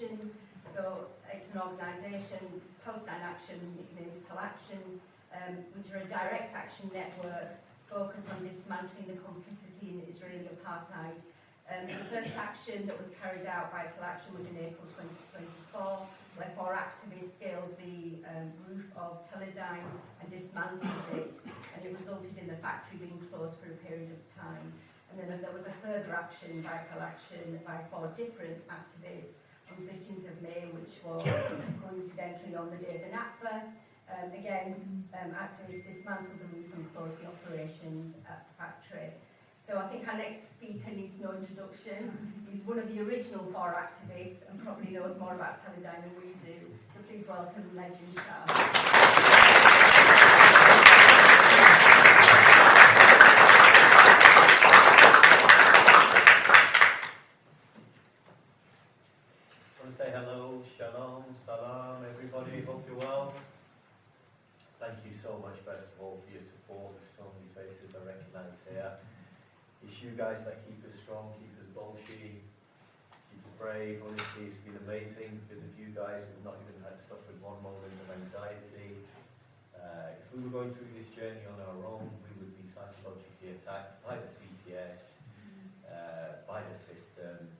Action. So it's an organisation, Palestine Action, nicknamed Pal Action, which are a direct action network focused on dismantling the complicity in Israeli apartheid. The first action that was carried out by Pal Action was in April 2024, where 4 activists scaled the roof of Teledyne and dismantled it, and it resulted in the factory being closed for a period of time. And then there was a further action by Pal Action by 4 different activists on the 15th of May, which was coincidentally on the day of the Nakba. Activists dismantled the roof and closed the operations at the factory. So I think our next speaker needs no introduction. He's one of the original 4 activists and probably knows more about Teledyne than we do. So please welcome Najam Shah. Say hello, shalom, salam, everybody, hope you're well. Thank you so much, first of all, for your support. There's so many faces I recognise here. It's you guys that keep us strong, keep us bulky, keep us brave. Honestly, it's been amazing. Because of you guys, we've not even had to suffer one moment of anxiety. If we were going through this journey on our own, we would be psychologically attacked by the CPS, by the system.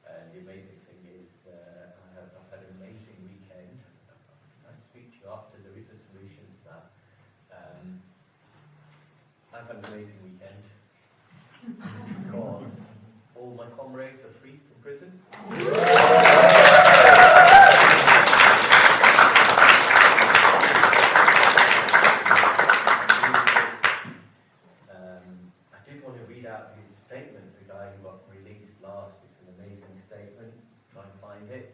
And the amazing thing is, I've had an amazing weekend. I'll speak to you after. There is a solution to that. I've had an amazing weekend because all my comrades are free from prison. I did want to read out his statement, the guy who got released last. Amazing statement. Try and find it.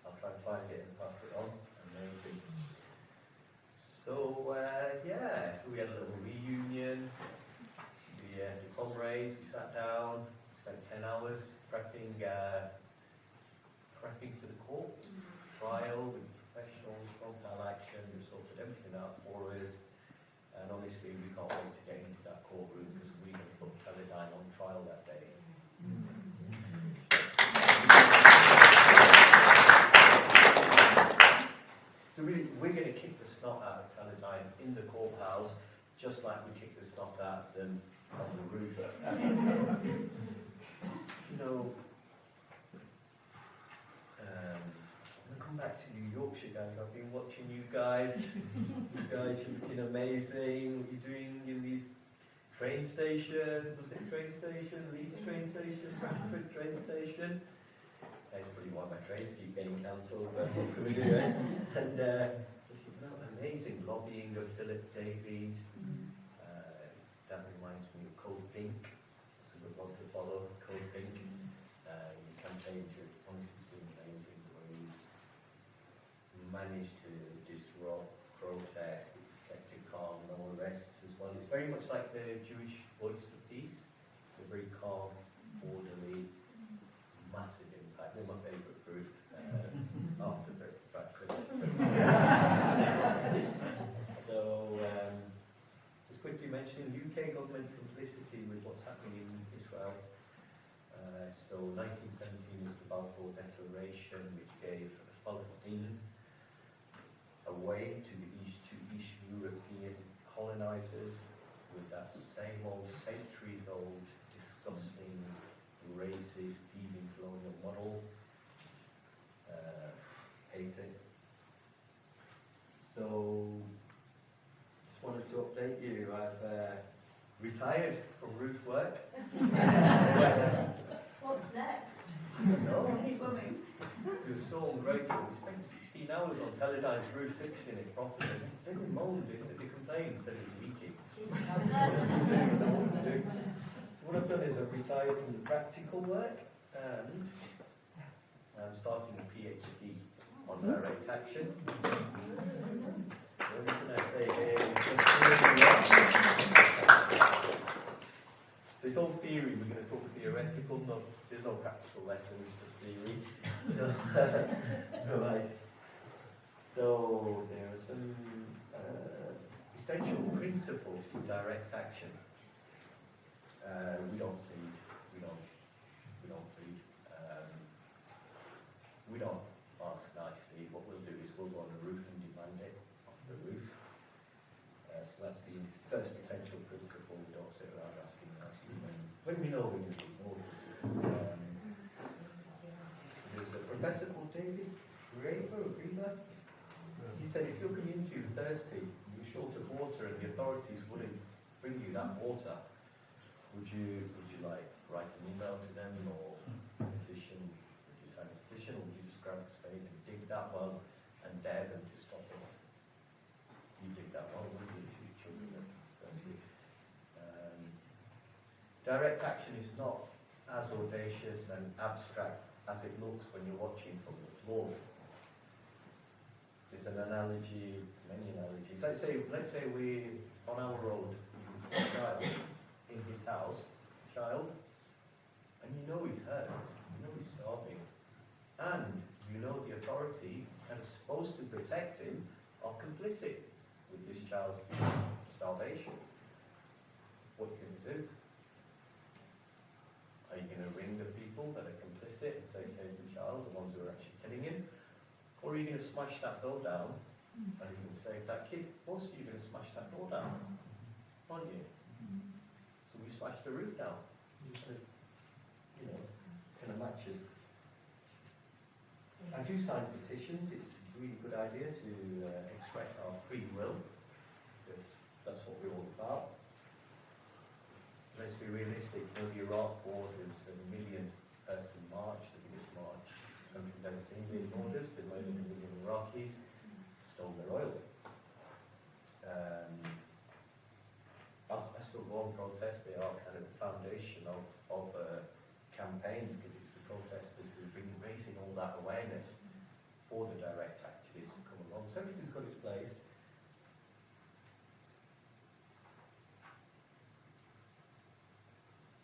I'll try and find it and pass it on. Amazing. So so we had a little reunion. The comrades, we sat down, spent 10 hours prepping for the court trial with professionals from Pal Action. We've sorted everything out for us, and honestly, we can't wait to get into that courtroom because we're going to put Teledyne on trial that day. So we're going to kick the snot out of Teledyne in the courthouse, just like we kicked the snot out of them on the roof. I'm going to come back to New Yorkshire, guys. I've been watching you guys. You guys, you've been amazing. What you're doing in these train stations. Was it train station? Leeds train station? Bradford train station? That's probably why my trains keep getting cancelled, but what can we do, eh? And amazing lobbying of Philip Davies. That reminds me of Code Pink. That's a good one to follow, Code Pink. Your campaigns, honestly, it's been amazing the way you managed to disrupt protests, kept it calm and all the rest as well. It's very much like the Jewish Voice for Peace. They're very calm, orderly, massive impact. They're my favourite group after Bradford. So, just quickly mentioning UK government complicity with what's happening in Israel. So 1917 was the Balfour Declaration, which gave Palestine a way to the East European colonisers with that same old centuries-old disgusting racist thieving colonial model. Hate it. So just wanted to update you. I've retired from roof work. What's next? No. Keep going. It was so ungrateful. We spent 16 hours on Teledyne's roof fixing it properly. They didn't moan, they complained instead of leaking. So what I've done is I've retired from the practical work and I'm starting a PhD on direct action. The only thing I say here is just this whole theory, we're going to talk theoretical, there's no practical lesson, it's just theory. Right. So there are some essential principles to direct action. We don't plead. It's first essential principle. We don't sit around asking nicely when we know we need to know. There's a professor called David Greenberg. He said if your community is thirsty, you're short of water, and the authorities wouldn't bring you that water, would you like write an email to them or petition? Would you sign a petition, or would you just grab a spade and dig that well and dare them to stop us? You dig that well, wouldn't you? If your children are thirsty. Direct action is not as audacious and abstract as it looks when you're watching from the floor. There's an analogy, many analogies. Let's say we're on our road, you can see a child in his house, and you know he's hurt, you know he's starving, and you know the authorities that are supposed to protect him are complicit with this child's starvation. What can you do? Are you going to ring the people that are complicit and say save the child, the ones who are actually killing him? Or are you going to smash that door down and you can save that kid? Most of you are going to smash that door down, aren't you? So we smashed the roof down. You know, kind of matches. I do sign petitions. It's a really good idea to express our free will, because that's what we're all about. Let's be realistic. You know, the Iraq War, there's a 1 million person march, the biggest march the country's ever seen. They ignored us. They murdered 1 million Iraqis, stole their oil. I still go and protest. They are kind of the foundation of a campaign, because it's the protesters who are raising all that awareness for the direct activists to come along. So everything's got its place.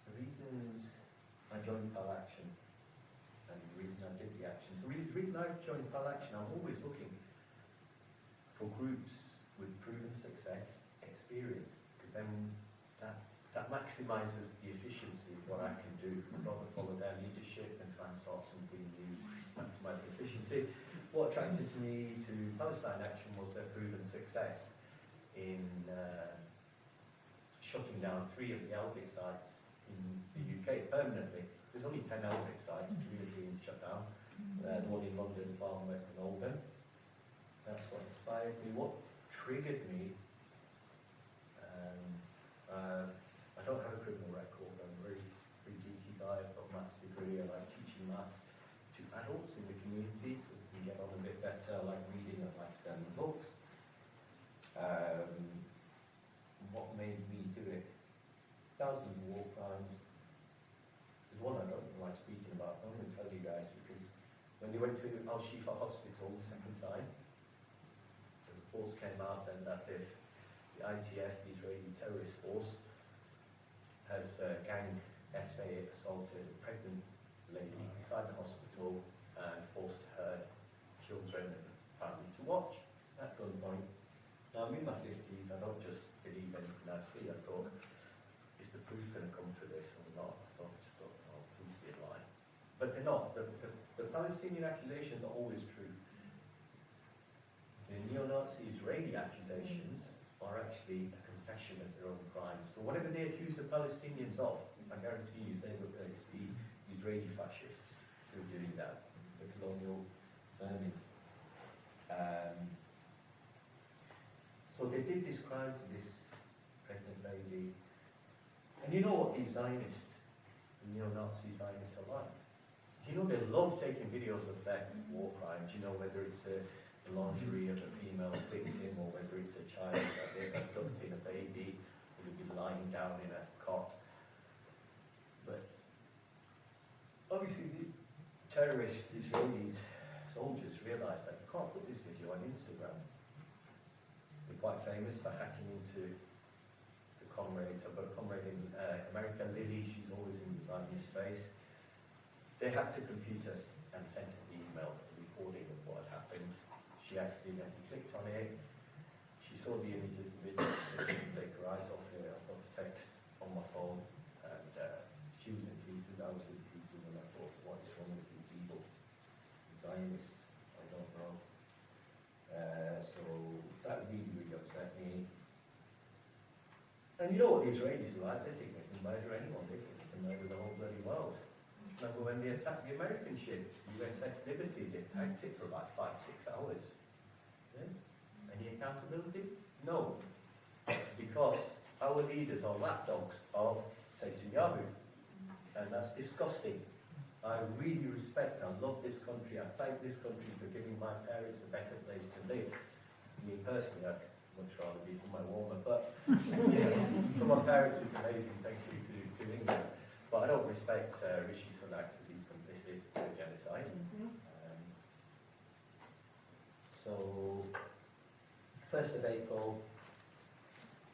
The reasons I joined Pal Action, and the reason I did the action, the reason I joined Pal Action, I'm always looking for groups with proven success, experience, because then that maximises the efficiency of what I can do. I'd rather follow their leadership and try and start something new, maximise efficiency. What attracted me to Palestine Action was their proven success in shutting down 3 of the Albic sites in the UK permanently. There's only 10 Albic sites, 3 have been shut down. The one in London, Farnworth and Oldham. That's what inspired me. What triggered me, I don't have a criminal record. I'm a very geeky guy. I've got a maths degree. I like teaching maths to adults in the community so we can get on a bit better. I like reading. I like studying books. What made me do it? Thousands of war crimes. There's one I don't like speaking about. I'm going to tell you guys, because when they went to Al-Shifa Hospital the second time, the reports came out then that the ITF, the Israeli terrorist force, has gang essay assaulted a pregnant lady inside the hospital and forced her children and family to watch at gunpoint. Now I'm in my 50s, I don't just believe anything I see. I thought, is the proof going to come to this or not? So I just thought, oh, please be a lie. But they're not. The Palestinian accusations are always true. The neo-Nazi Israeli accusations are actually a confession of their own crimes. So whatever they accuse the Palestinians of, I guarantee you it's the Israeli fascists who are doing that, the colonial vermin. So they did this crime to this pregnant lady. And you know what these Zionists, the neo-Nazi Zionists are like? You know they love taking videos of their war crimes, you know, whether it's the lingerie of a female victim or whether it's a child that they've abducted, a baby who would be lying down in a cot. But obviously the terrorist Israeli soldiers realised that you can't put this video on Instagram. They're quite famous for hacking into the comrades. I've got a comrade in America, Lily, she's always in the Zionist space. They hacked her computers and sent her the email, a recording of what had happened. She accidentally clicked on it. She saw the images and videos, so she couldn't take her eyes off it. I got the text on my phone, and she was in pieces, I was in pieces, and I thought, what is wrong with these evil Zionists? I don't know. So that really, really upset me. what the Israelis are like. They think they can murder anyone. They think they can murder the whole bloody world. Remember when they attacked the American ship, USS Liberty, they attacked it for about 5-6 hours. Yeah? Any accountability? No. Because our leaders are lapdogs of Satan Yahoo. And that's disgusting. I really respect and love this country. I thank this country for giving my parents a better place to live. Me personally, I'd much rather be somewhere warmer, but for my parents it's amazing. Thank you to England. But I don't respect Rishi Sunak because he's complicit in genocide. So, 1st of April,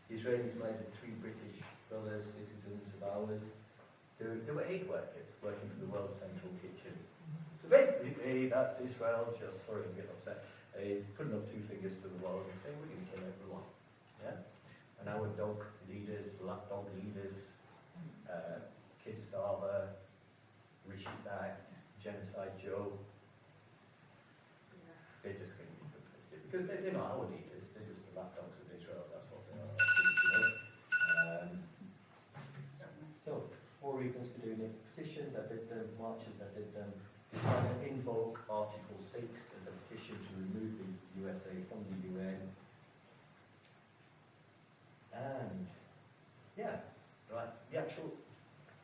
the Israelis murdered 3 British brothers, citizens of ours. There were 8 workers working for the World Central Kitchen. So basically, that's Israel just, sorry, I'm getting upset, is putting up 2 fingers to the world and saying, we're going to kill everyone. Yeah? And our dog leaders, lapdog leaders, Kid Starver, Rishi Sunak, Genocide Joe, they're just going to be complicit. Because they're not our leaders, they're just the lapdogs of Israel, that's what they are. So, 4 reasons for doing it. Petitions, I did them. Marches, I did them. We try to invoke Article 6 as a petition to remove the USA from the UN. And, yeah, right, the actual...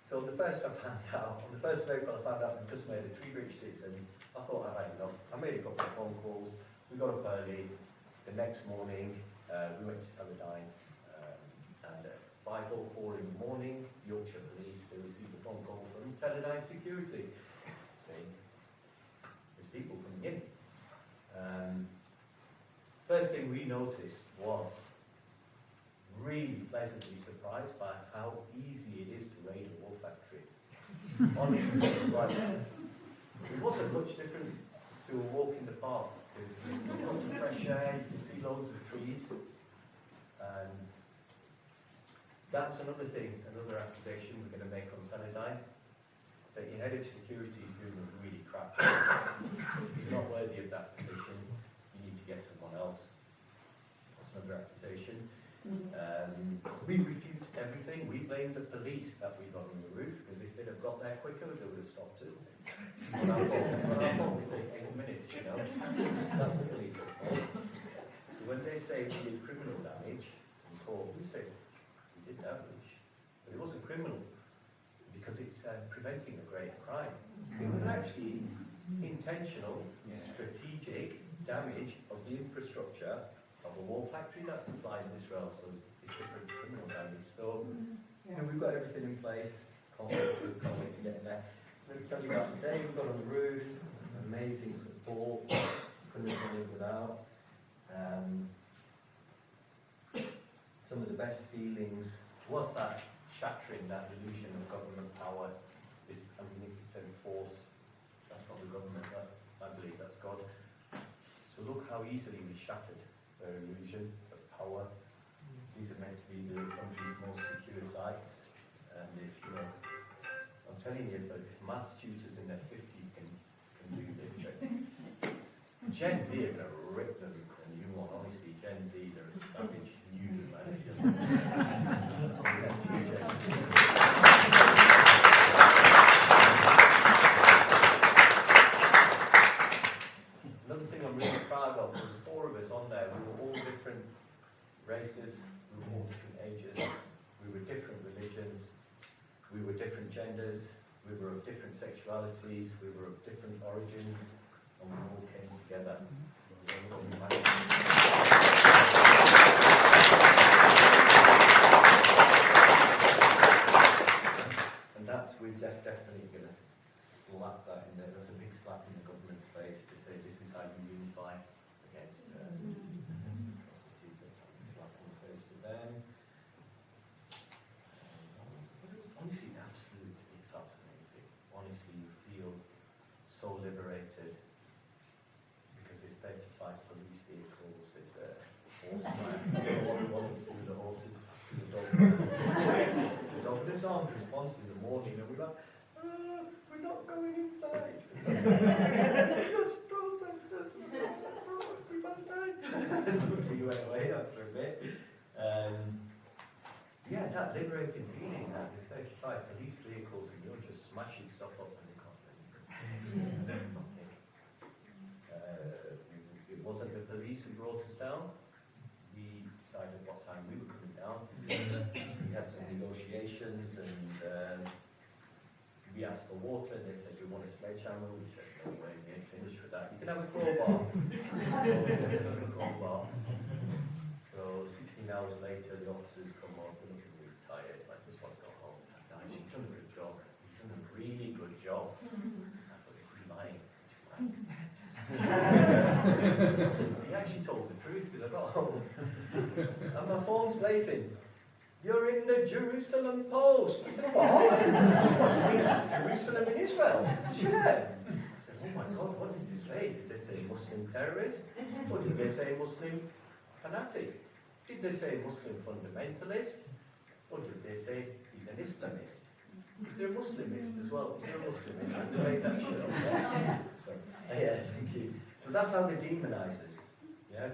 So on the 1st I found out, on the 1st of April I found out I'd just made 3 British citizens. I thought I'd had enough. I made a couple of phone calls. We got up early. The next morning, we went to Teledyne. And at 5:04 in the morning, Yorkshire Police, they received a phone call from Teledyne Security saying, there's people coming in. First thing we noticed was really pleasantly surprised by how easy it is to raid a war factory. Honestly, it was like, it wasn't much different to a walk in the park, because lots of fresh air, you can see loads of trees, and that's another thing, another accusation we're going to make on Teledyne, that your head of security is doing a really crap job. He's not worthy of that position, you need to get someone else. That's another accusation. We refute everything. We blame the police that we got on the roof, because if they'd have got there quicker, they would have stopped us. But I thought we take 8 minutes, you know. That's the police's fault. So when they say we did criminal damage in court, we say we did damage, but it wasn't criminal because it's preventing a great crime. It was actually intentional, strategic damage of the infrastructure of a war factory that supplies Israel, so it's different criminal damage. So we've got everything in place. Can't wait to get there. Let me tell you about the day we got on the roof. Amazing support. Couldn't have done it without. Some of the best feelings was that shattering that illusion of government power, this omnipotent force. That's not the government, I believe that's God. So look how easily we shattered their illusion of power. These are meant to be the country's most secure sites, and if I'm telling you, if maths tutors in their 50s can do this, Gen Z are going to rip them a new one. Honestly, Gen Z, they're a savage new humanity. Another thing I'm really proud of, there was 4 of us on there. We were all different races, we were all different ages, we were different religions, we were different genders, we were of different sexualities, we were of different origins, and we all came together. And that's, we're definitely going to slap that in there. There's a big slap in the government's face to say this is how you unify against prostitutes. Slap in the face to them. Honestly, absolutely, it felt amazing. Honestly, you feel so liberated because there's 35 police vehicles, there's a horse man. I don't know what we wanted to do with the horses. There's a dog. There's a dog. There's armed response in the morning, and we're like, we're not going inside. Just protesters. We must die. We went away after a bit. yeah, that liberating feeling that there's 35 police vehicles and you're just smashing stuff up and you can't do anything. It wasn't the police who brought us down. We decided what time we were coming down. We had some negotiations and we asked for water and they said, "You want a sledgehammer?" We said, "No way, we ain't finished with that. You can have a crowbar." So 16 hours later, the officers come up and looking really tired, like, "Just want to go home." "Guys, you've done a good job. You've done a really good job." I thought, "He's lying. He's lying." He actually told the truth because I got home and my phone's blazing. "You're in the Jerusalem Post." I said, "What? What do you mean, Jerusalem in Israel?" "Yeah." I said, "Oh my God, what did they say? Did they say Muslim terrorist? Or did they say Muslim fanatic? Did they say Muslim fundamentalist? Or did they say he's an Islamist? Is there a Muslimist as well? Is there a Muslimist?" I made that shit up. So, yeah, thank you. So that's how they demonize us. Yeah?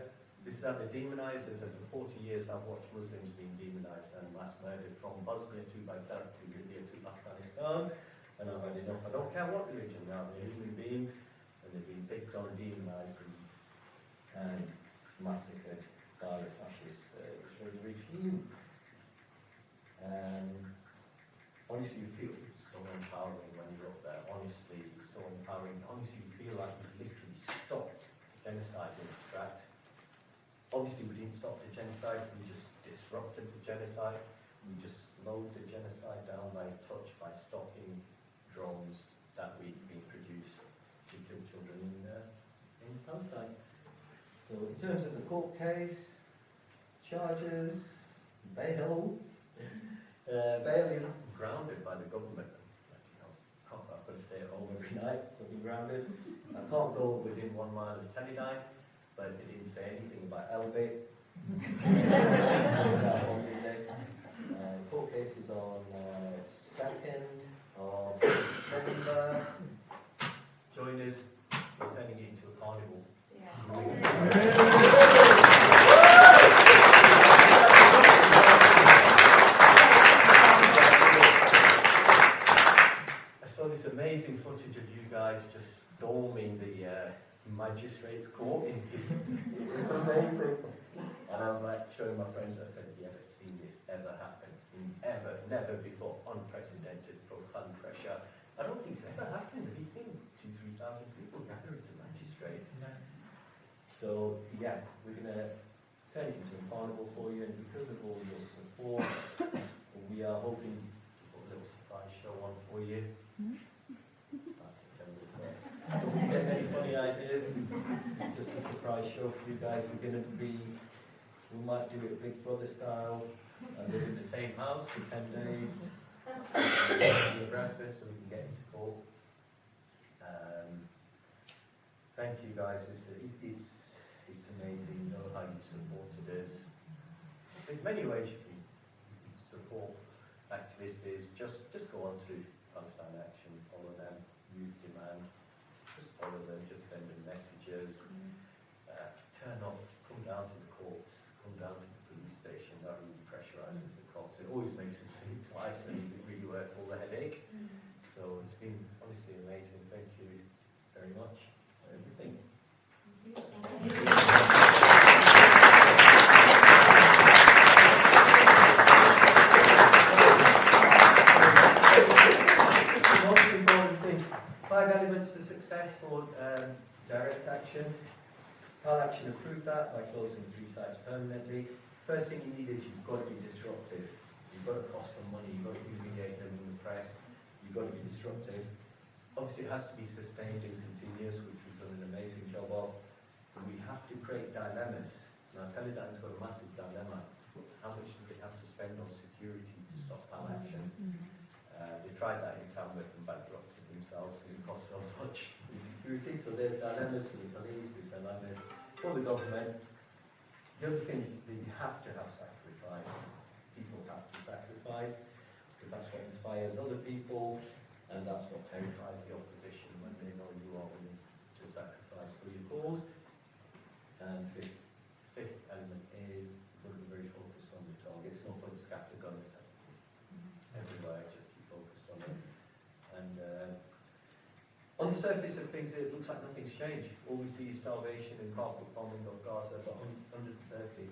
This is how they demonize us, and for 40 years I've watched Muslims being demonized and mass murdered from Bosnia to Baghdad to Libya to Afghanistan, and I've had enough. I don't care what religion they are, they're human beings, and they've been picked on, demonized, and massacred by the fascist Israeli regime. Honestly, you feel it's so empowering when you're up there. Honestly, it's so empowering. Honestly, you feel like you've literally stopped genocide in its tracks. Obviously, we didn't stop the genocide, we just disrupted the genocide. We just slowed the genocide down by a touch by stopping drones that we've been produced to kill children in Palestine. So in terms of the court case, charges, bail, bail is grounded by the government. I've got to stay at home every night, so I'm grounded. I can't go within 1 mile of Teledyne, but it didn't say anything about Elbit. Court case is on 2nd of September. Join us, we're turning it into a carnival. I saw this amazing footage of you guys just storming the magistrate's court in Leeds. It was amazing. And I was like showing my friends, I said, "Have you ever seen this ever happen? Ever, never before, unprecedented, profound pressure." I don't think it's ever happened. Have you seen 2,000-3,000 people gathered to magistrates? No. So, yeah, we're going to turn it into a carnival for you, and because of all your support, we are hoping to put a little surprise show on for you. That's the kind of first. Don't get any funny ideas. It's just a surprise show for you guys. We're going to be, we might do it Big Brother style, and live in the same house for 10 days. In Bradford, so we can get into court. Thank you guys. It's amazing. You know how you've supported us. There's many ways you can support activists. Just go on to Palestine Action, follow them, Youth Demand. Just follow them. Just send them messages. Turn up. Come down to the courts. Come down to the police station. That really pressurizes the cops. It always makes them think twice, and is it really worth all the headache? So it's been honestly amazing. Thank you very much for everything. The most important thing, 5 elements for success for direct action. Pal Action approved that by closing 3 sites permanently. First thing you need is you've got to be disruptive. You've got to cost them money, you've got to humiliate them in the press, you've got to be disruptive. Obviously it has to be sustained and continuous, which we've done an amazing job of. But we have to create dilemmas. Now Teledyne's got a massive dilemma. How much does it have to spend on security to stop Pal Action? They tried that in Tamworth and bankrupted themselves because it costs so much in security. So there's dilemmas for the police, there's dilemmas for the government. The other thing that you have to have sacrifice. People have to sacrifice because that's what inspires other people, and that's what terrifies the opposition when they know you are willing to sacrifice for your cause. And fifth element is you've got to be very focused on the target. It's no point scattergun On the surface of things, it looks like nothing's changed. All we see is starvation and carpet bombing of Gaza, but under the surface,